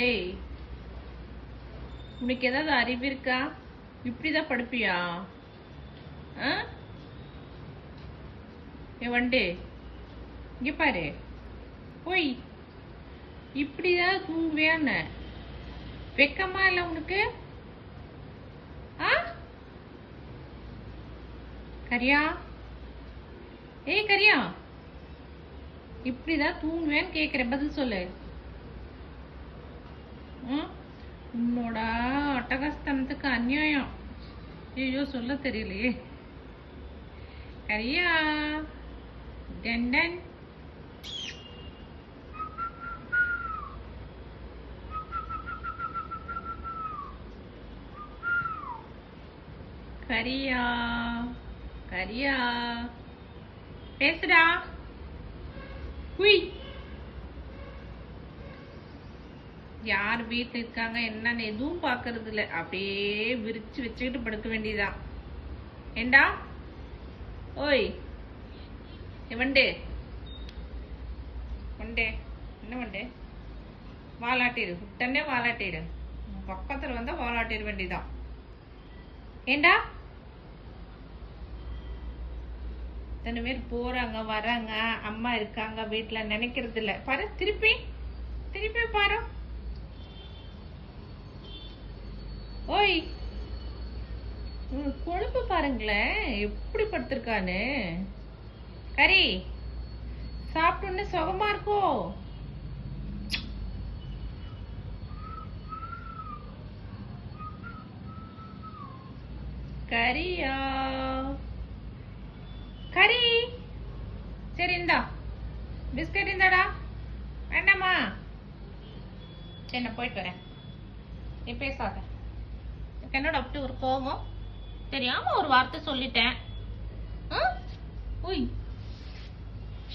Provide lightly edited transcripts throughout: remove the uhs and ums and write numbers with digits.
ஏய், உனக்கு ஏதாவது அறிவு இருக்கா? இப்படிதான் படுப்பியா? வண்டு இங்க பாரு. போய் இப்படிதான் தூங்குவியான்னு வெக்கமா இல்ல உனக்கு? கரியா, ஏய் கரியா, இப்படிதான் தூங்குவேன்னு கேக்குற, பதில் சொல்லு. உன்னோட அட்டகாஸ்தனத்துக்கு அநியாயம். ஐயோ, சொல்ல தெரியலையே. கரியா, டெண்டன் கரியா, கரியா பேசுடா. யார் வீட்டுல இருக்காங்க என்னன்னு எதுவும் பாக்குறது இல்ல, அப்படியே விரிச்சு வச்சுக்கிட்டு படுக்க வேண்டியதான். ஏண்டா ஓய் வண்டே வண்டே, என்ன வண்டே? வாலாட்டிடு, உடனே வாலாட்டிடு. பக்கத்துல வந்தா வாலாட்டிட வேண்டியதான். ஏண்டா இத்தனை பேர் போறாங்க வராங்க, அம்மா இருக்காங்க வீட்டுல நினைக்கிறது இல்ல. பாரு, திருப்பி திருப்பி பாரு. ஓய், கொழுப்பு பாருங்களேன் எப்படி படுத்திருக்கான்னு. கரி, சாப்பிட்டோன்னு சுகமா இருக்கோ? கரியா, கரி, சரி இந்தா பிஸ்கட் இந்தாடா. வேண்டாமா? சரி, நான் போயிட்டு வரேன். நீ பேசாத. என்னோட அப்படி ஒரு கோபம் தெரியாம ஒரு வார்த்தை சொல்லிட்டேன்.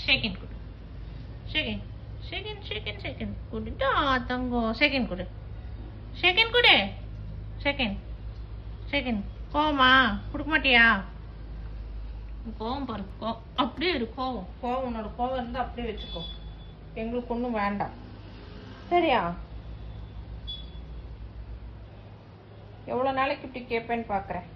செகண்ட் கொடு, செகண்ட் செகண்ட் செகண்ட் செகண்ட் கொடுட்டா தங்கம். செகண்ட் கொடு, செகண்ட் கொடு, செகண்ட் செகண்ட். கோவமா கொடுக்க மாட்டியா? கோவம் பாரு, அப்படியே இரு. கோவம் உன்னோட கோவம் இருந்தா அப்படியே வச்சுக்கோ. எங்களுக்கு ஒன்றும் வேண்டாம், சரியா? எவ்வளோ நாளைக்கு இப்படி கேட்பேன்னு பார்க்குறேன்.